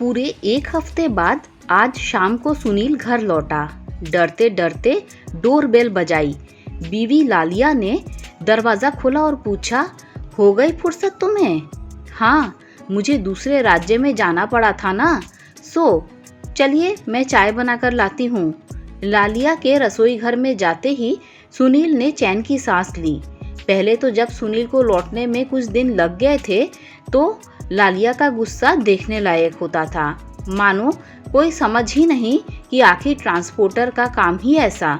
पूरे एक हफ्ते बाद आज शाम को सुनील घर लौटा। डरते डरते डोरबेल बजाई। बीवी लालिया ने दरवाज़ा खोला और पूछा, हो गई फुर्सत तुम्हें? हाँ, मुझे दूसरे राज्य में जाना पड़ा था ना, चलिए मैं चाय बनाकर लाती हूँ। लालिया के रसोई घर में जाते ही सुनील ने चैन की सांस ली। पहले तो जब सुनील को लौटने में कुछ दिन लग गए थे तो लालिया का गुस्सा देखने लायक होता था। मानो कोई समझ ही नहीं कि आखिर ट्रांसपोर्टर का काम ही ऐसा।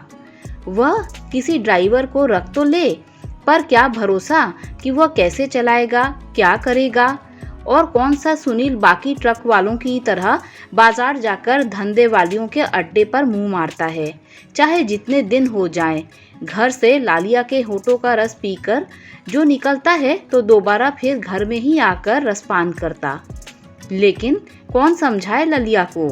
वह किसी ड्राइवर को रख तो ले, पर क्या भरोसा कि वह कैसे चलाएगा, क्या करेगा। और कौन सा सुनील बाकी ट्रक वालों की तरह बाजार जाकर धंधे वालियों के अड्डे पर मुंह मारता है, चाहे जितने दिन हो जाएं। घर से लालिया के होठों का रस पीकर जो निकलता है तो दोबारा फिर घर में ही आकर रसपान करता। लेकिन कौन समझाए ललिया को?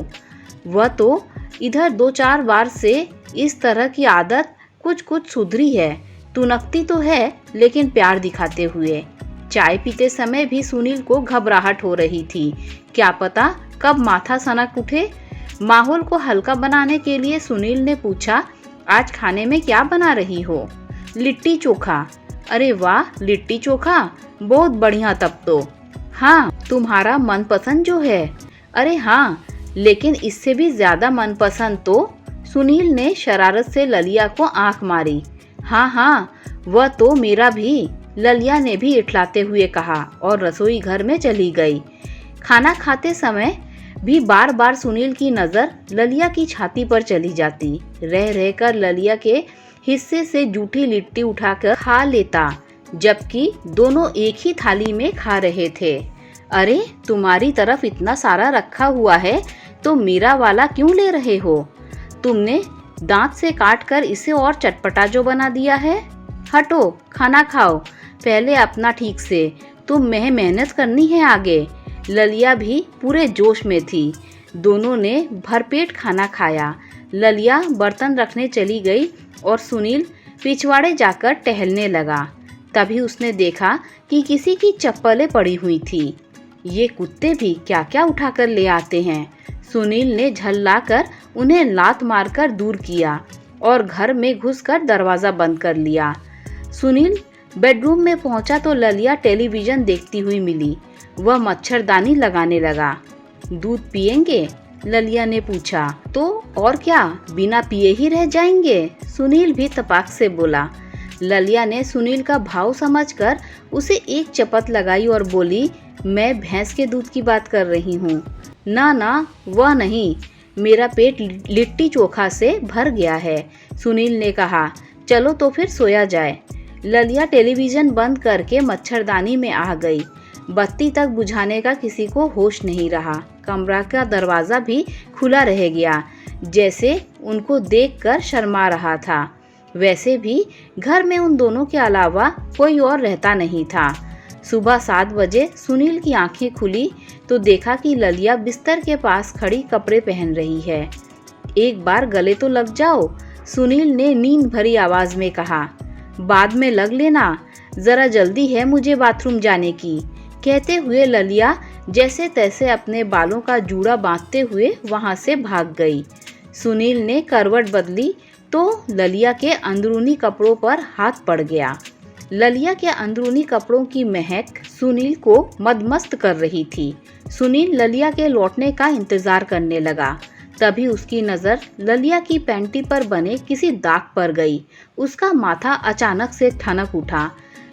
वह तो इधर 2-4 बार से इस तरह की आदत कुछ कुछ सुधरी है। तुनकती तो है लेकिन प्यार दिखाते हुए। चाय पीते समय भी सुनील को घबराहट हो रही थी। क्या पता कब माथा सनक उठे। माहौल को हल्का बनाने के लिए सुनील ने पूछा, आज खाने में क्या बना रही हो? लिट्टी चोखा। अरे वाह, लिट्टी चोखा, बहुत बढ़िया तब तो। हाँ, तुम्हारा मनपसंद जो है। अरे हाँ, लेकिन इससे भी ज्यादा मनपसंद तो। सुनील ने शरारत से ललिया को आंख मारी। हाँ हाँ, वह तो मेरा भी, ललिया ने भी इठलाते हुए कहा और रसोई घर में चली गई। खाना खाते समय भी बार बार सुनील की नज़र ललिया की छाती पर चली जाती। रह रहकर ललिया के हिस्से से जूठी लिट्टी उठाकर खा लेता, जबकि दोनों एक ही थाली में खा रहे थे। अरे, तुम्हारी तरफ इतना सारा रखा हुआ है तो मेरा वाला क्यों ले रहे हो? तुमने दांत से काट कर इसे और चटपटा जो बना दिया है। हटो, खाना खाओ पहले अपना ठीक से, तुम्हें मेहनत करनी है आगे। ललिया भी पूरे जोश में थी। दोनों ने भरपेट खाना खाया। ललिया बर्तन रखने चली गई और सुनील पिछवाड़े जाकर टहलने लगा। तभी उसने देखा कि किसी की चप्पलें पड़ी हुई थी। ये कुत्ते भी क्या क्या उठाकर ले आते हैं। सुनील ने झल्लाकर उन्हें लात मारकर दूर किया और घर में घुसकर दरवाज़ा बंद कर लिया। सुनील बेडरूम में पहुंचा तो ललिया टेलीविज़न देखती हुई मिली। वह मच्छरदानी लगाने लगा। दूध पिएंगे? ललिया ने पूछा। तो और क्या, बिना पिए ही रह जाएंगे? सुनील भी तपाक से बोला। ललिया ने सुनील का भाव समझकर उसे एक चपत लगाई और बोली, मैं भैंस के दूध की बात कर रही हूँ। ना ना, वह नहीं, मेरा पेट लिट्टी चोखा से भर गया है। सुनील ने कहा, चलो तो फिर सोया जाए। ललिया टेलीविज़न बंद करके मच्छरदानी में आ गई। बत्ती तक बुझाने का किसी को होश नहीं रहा। कमरा का दरवाज़ा भी खुला रह गया, जैसे उनको देखकर शर्मा रहा था। वैसे भी घर में उन दोनों के अलावा कोई और रहता नहीं था। सुबह 7 बजे सुनील की आंखें खुली तो देखा कि ललिया बिस्तर के पास खड़ी कपड़े पहन रही है। एक बार गले तो लग जाओ, सुनील ने नींद भरी आवाज़ में कहा। बाद में लग लेना, ज़रा जल्दी है मुझे बाथरूम जाने की। कहते हुए ललिया जैसे तैसे अपने बालों का जूड़ा बांधते हुए वहां से भाग गई। सुनील ने करवट बदली तो ललिया के अंदरूनी कपड़ों पर हाथ पड़ गया। ललिया के अंदरूनी कपड़ों की महक सुनील को मदमस्त कर रही थी। सुनील ललिया के लौटने का इंतजार करने लगा। तभी उसकी नज़र ललिया की पैंटी पर बने किसी दाग पर गई। उसका माथा अचानक से ठनक उठा।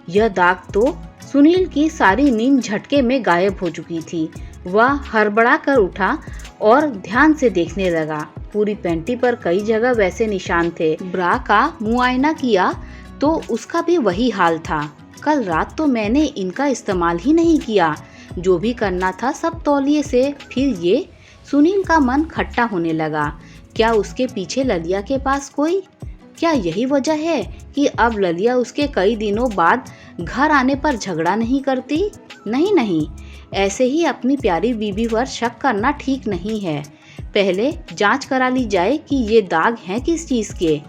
यह दाग तो सुनील की सारी नींद झटके में गायब हो चुकी थी। वह हड़बड़ा कर उठा और ध्यान से देखने लगा। पूरी पैंटी पर कई जगह वैसे निशान थे। ब्रा का मुआयना किया तो उसका भी वही हाल था। कल रात तो मैंने इनका इस्तेमाल ही नहीं किया। जो भी करना था सब तौलिए से। फिर ये, सुनील का मन खट्टा होने लगा। क्या उसके पीछे ललिया के पास कोई? क्या यही वजह है कि अब ललिया उसके कई दिनों बाद घर आने पर झगड़ा नहीं करती? नहीं नहीं, ऐसे ही अपनी प्यारी बीबी पर शक करना ठीक नहीं है। पहले जांच करा ली जाए कि ये दाग हैं किस चीज़ के।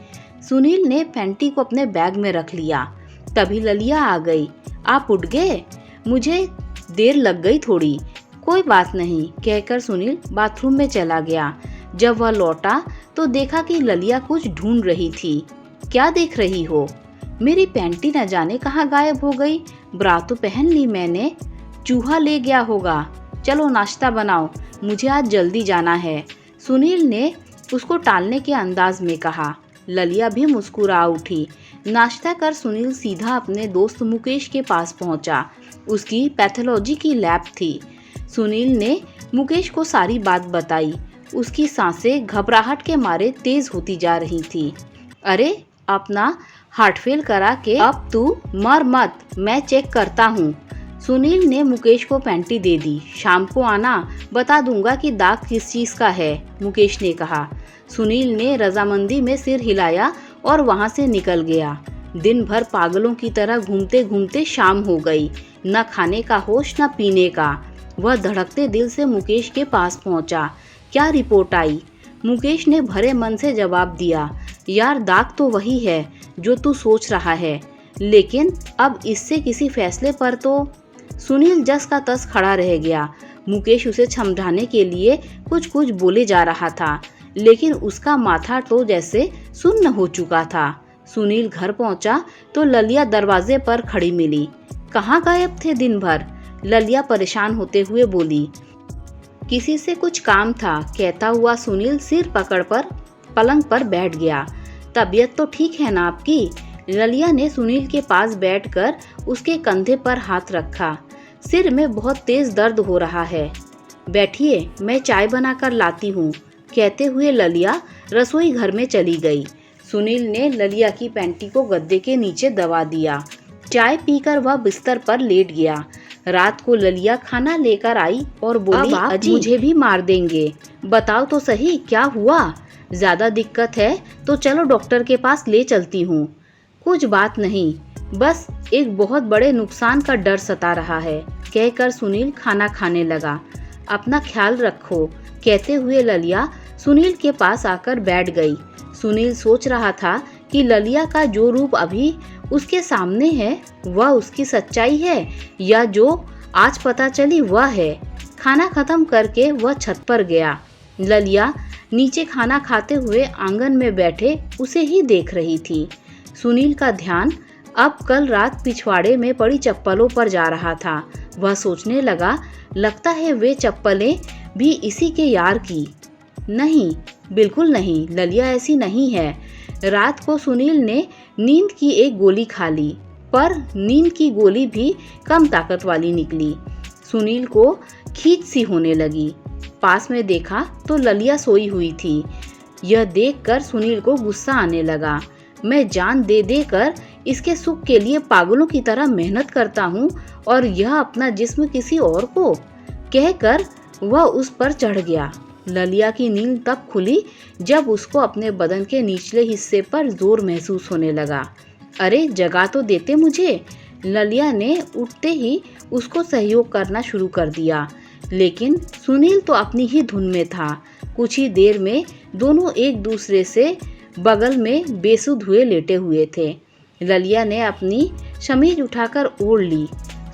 सुनील ने पैंटी को अपने बैग में रख लिया। तभी ललिया आ गई। आप उठ गए? मुझे देर लग गई थोड़ी। कोई बात नहीं कहकर सुनील बाथरूम में चला गया। जब वह लौटा तो देखा कि ललिया कुछ ढूंढ रही थी। क्या देख रही हो? मेरी पैंटी न जाने कहाँ गायब हो गई। ब्रा तो पहन ली मैंने। चूहा ले गया होगा। चलो नाश्ता बनाओ, मुझे आज जल्दी जाना है, सुनील ने उसको टालने के अंदाज में कहा। ललिया भी मुस्कुरा उठी। नाश्ता कर सुनील सीधा अपने दोस्त मुकेश के पास पहुंचा। उसकी पैथोलॉजी की लैब थी। सुनील ने मुकेश को सारी बात बताई। उसकी सांसें घबराहट के मारे तेज होती जा रही थी। अरे अपना हार्ट फेल करा के अब तू मर मत, मैं चेक करता हूँ। सुनील ने मुकेश को पैंटी दे दी। शाम को आना, बता दूंगा कि दाग किस चीज का है, मुकेश ने कहा। सुनील ने रजामंदी में सिर हिलाया और वहां से निकल गया। दिन भर पागलों की तरह घूमते घूमते शाम हो गई। न खाने का होश न पीने का। वह धड़कते दिल से मुकेश के पास पहुंचा। क्या रिपोर्ट आई? मुकेश ने भरे मन से जवाब दिया, यार दाग तो वही है जो तू सोच रहा है, लेकिन अब इससे किसी फैसले पर तो। सुनील जस का तस खड़ा रह गया। मुकेश उसे समझाने के लिए कुछ कुछ बोले जा रहा था, लेकिन उसका माथा तो जैसे सुन्न हो चुका था। सुनील घर पहुंचा तो ललिया दरवाजे पर खड़ी मिली। कहाँ गायब थे दिन भर? ललिया परेशान होते हुए बोली। किसी से कुछ काम था, कहता हुआ सुनील सिर पकड़कर पलंग पर बैठ गया। तबीयत तो ठीक है ना आपकी? ललिया ने सुनील के पास बैठकर उसके कंधे पर हाथ रखा। सिर में बहुत तेज दर्द हो रहा है। बैठिए, मैं चाय बनाकर लाती हूँ, कहते हुए ललिया रसोई घर में चली गई। सुनील ने ललिया की पैंटी को गद्दे के नीचे दबा दिया। चाय पीकर वह बिस्तर पर लेट गया। रात को ललिया खाना लेकर आई और बोली, अब आप मुझे भी मार देंगे, बताओ तो सही क्या हुआ? ज्यादा दिक्कत है तो चलो डॉक्टर के पास ले चलती हूँ। कुछ बात नहीं, बस एक बहुत बड़े नुकसान का डर सता रहा है, कहकर सुनील खाना खाने लगा। अपना ख्याल रखो, कहते हुए ललिया सुनील के पास आकर बैठ गई। सुनील सोच रहा था कि ललिया का जो रूप अभी उसके सामने है वह उसकी सच्चाई है या जो आज पता चली वह है। खाना खत्म करके वह छत पर गया। ललिया नीचे खाना खाते हुए आंगन में बैठे उसे ही देख रही थी। सुनील का ध्यान अब कल रात पिछवाड़े में पड़ी चप्पलों पर जा रहा था। वह सोचने लगा, लगता है वे चप्पलें भी इसी के यार की। नहीं, बिल्कुल नहीं, ललिया ऐसी नहीं है। रात को सुनील ने नींद की एक गोली खा ली, पर नींद की गोली भी कम ताकत वाली निकली। सुनील को खींच सी होने लगी। पास में देखा तो ललिया सोई हुई थी। यह देखकर सुनील को गुस्सा आने लगा। मैं जान दे देकर इसके सुख के लिए पागलों की तरह मेहनत करता हूँ और यह अपना जिस्म किसी और को, कहकर वह उस पर चढ़ गया। ललिया की नींद तब खुली जब उसको अपने बदन के निचले हिस्से पर जोर महसूस होने लगा। अरे जगा तो देते मुझे। ललिया ने उठते ही उसको सहयोग करना शुरू कर दिया, लेकिन सुनील तो अपनी ही धुन में था। कुछ ही देर में दोनों एक दूसरे से बगल में बेसुध हुए लेटे हुए थे। ललिया ने अपनी शमीज उठाकर ओढ़ ली।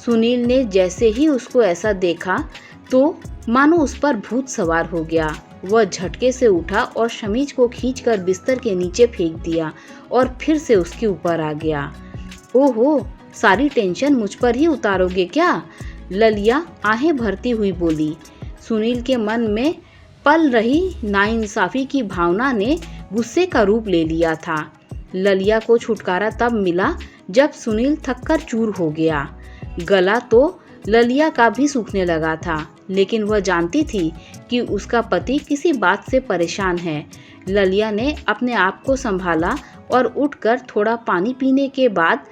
सुनील ने जैसे ही उसको ऐसा देखा तो मानो उस पर भूत सवार हो गया। वह झटके से उठा और शमीज को खींचकर बिस्तर के नीचे फेंक दिया और फिर से उसके ऊपर आ गया। ओहो, सारी टेंशन मुझ पर ही उतारोगे क्या? ललिया आहें भरती हुई बोली। सुनील के मन में पल रही नाइंसाफी की भावना ने गुस्से का रूप ले लिया था। ललिया को छुटकारा तब मिला जब सुनील थककर चूर हो गया। गला तो ललिया का भी सूखने लगा था, लेकिन वह जानती थी कि उसका पति किसी बात से परेशान है। ललिया ने अपने आप को संभाला और उठकर थोड़ा पानी पीने के बाद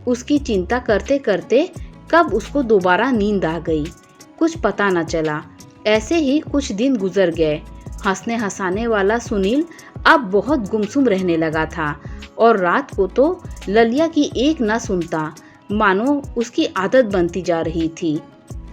उसकी चिंता करते करते कब उसको दोबारा नींद आ गई, कुछ पता न चला। ऐसे ही कुछ दिन गुजर गए। हंसने हंसाने वाला सुनील अब बहुत गुमसुम रहने लगा था और रात को तो ललिया की एक न सुनता, मानो उसकी आदत बनती जा रही थी।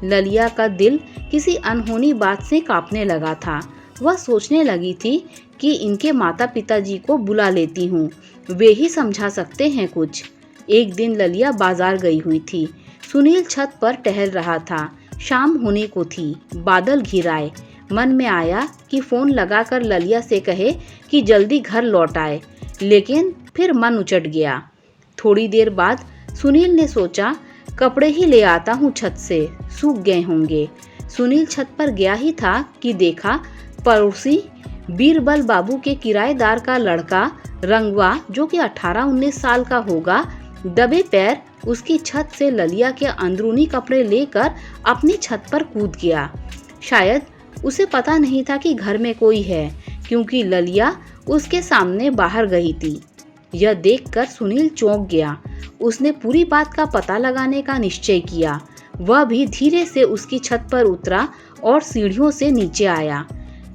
ललिया का दिल किसी अनहोनी बात से कांपने लगा था। वह सोचने लगी थी कि इनके माता पिताजी को बुला लेती हूँ, वे ही समझा सकते हैं कुछ। एक दिन ललिया बाजार गई हुई थी। सुनील छत पर टहल रहा था। शाम होने को थी, बादल घिर आए। मन में आया कि फोन लगाकर ललिया से कहे कि जल्दी घर लौट आए, लेकिन फिर मन उचट गया। थोड़ी देर बाद सुनील ने सोचा कपड़े ही ले आता हूँ छत से, सूख गए होंगे। सुनील छत पर गया ही था कि देखा पड़ोसी बीरबल बाबू के किराएदार का लड़का रंगवा, जो कि 18-19 साल का होगा, दबे पैर उसकी छत से ललिया के अंदरूनी कपड़े लेकर अपनी छत पर कूद गया। शायद उसे पता नहीं था कि घर में कोई है, क्योंकि ललिया उसके सामने बाहर गई थी। यह देखकर सुनील चौंक गया। उसने पूरी बात का पता लगाने का निश्चय किया। वह भी धीरे से उसकी छत पर उतरा और सीढ़ियों से नीचे आया।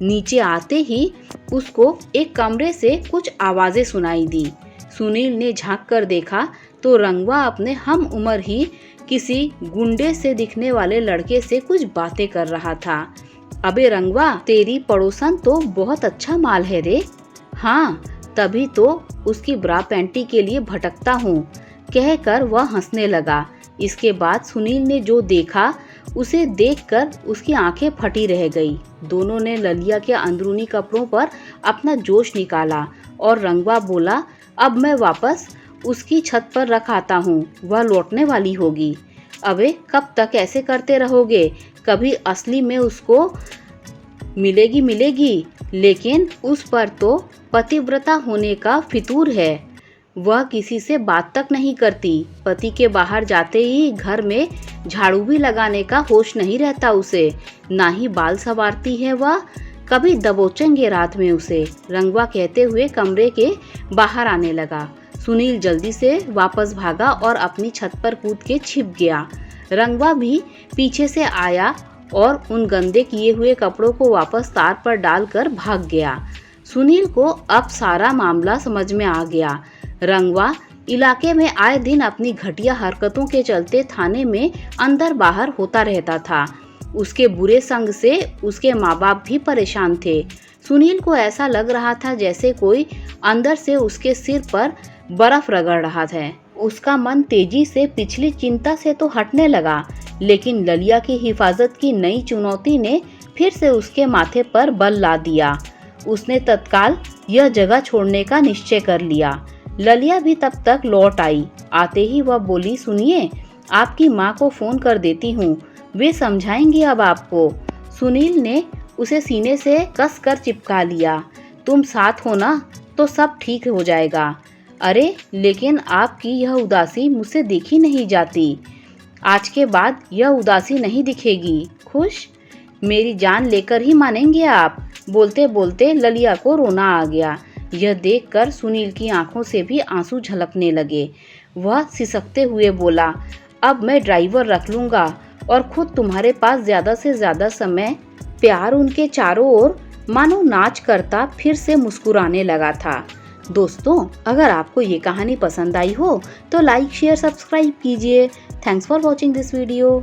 नीचे आते ही उसको एक कमरे से कुछ आवाजें सुनाई दी। सुनील ने झांक कर देखा तो रंगवा अपने हम उम्र ही किसी गुंडे से दिखने वाले लड़के से कुछ बातें कर रहा था। अबे रंगवा, तेरी पड़ोसन तो बहुत अच्छा माल है रे। हाँ, तभी तो उसकी ब्रा पैंटी के लिए भटकता हूँ, कहकर वह हंसने लगा। इसके बाद सुनील ने जो देखा उसे देखकर उसकी आंखें फटी रह गई। दोनों ने ललिया के अंदरूनी कपड़ों पर अपना जोश निकाला और रंगवा बोला, अब मैं वापस उसकी छत पर रख आता हूँ, वह लौटने वाली होगी। अबे कब तक ऐसे करते रहोगे? कभी असली में उसको मिलेगी, लेकिन उस पर तो पतिव्रता होने का फितूर है। वह किसी से बात तक नहीं करती। पति के बाहर जाते ही घर में झाड़ू भी लगाने का होश नहीं रहता उसे। ना ही बाल संवारती है वह, कभी दबोचेंगे रात में उसे, रंगवा कहते हुए कमरे के बाहर आने लगा। सुनील जल्दी से वापस भागा और अपनी छत पर कूद के छिप गया। रंगवा भी पीछे से आया और उन गंदे किए हुए कपड़ों को वापस तार पर डालकर भाग गया। सुनील को अब सारा मामला समझ में आ गया। रंगवा इलाके में आए दिन अपनी घटिया हरकतों के चलते थाने में अंदर बाहर होता रहता था। उसके बुरे संग से उसके माँ बाप भी परेशान थे। सुनील को ऐसा लग रहा था जैसे कोई अंदर से उसके सिर पर बर्फ रगड़ रहा था। उसका मन तेजी से पिछली चिंता से तो हटने लगा, लेकिन ललिया की हिफाजत की नई चुनौती ने फिर से उसके माथे पर बल ला दिया। उसने तत्काल यह जगह छोड़ने का निश्चय कर लिया। ललिया भी तब तक लौट आई। आते ही वह बोली, सुनिए, आपकी माँ को फोन कर देती हूँ, वे समझाएंगी अब आपको। सुनील ने उसे सीने से कसकर चिपका लिया। तुम साथ हो ना, तो सब ठीक हो जाएगा। अरे लेकिन आपकी यह उदासी मुझसे देखी नहीं जाती। आज के बाद यह उदासी नहीं दिखेगी। खुश? मेरी जान लेकर ही मानेंगे आप। बोलते बोलते ललिया को रोना आ गया। यह देखकर सुनील की आंखों से भी आंसू झलकने लगे। वह सिसकते हुए बोला, अब मैं ड्राइवर रख लूँगा और खुद तुम्हारे पास ज़्यादा से ज़्यादा समय। प्यार उनके चारों ओर मानो नाच करता फिर से मुस्कुराने लगा था। दोस्तों, अगर आपको ये कहानी पसंद आई हो तो लाइक, शेयर, सब्सक्राइब कीजिए। Thanks for watching this video.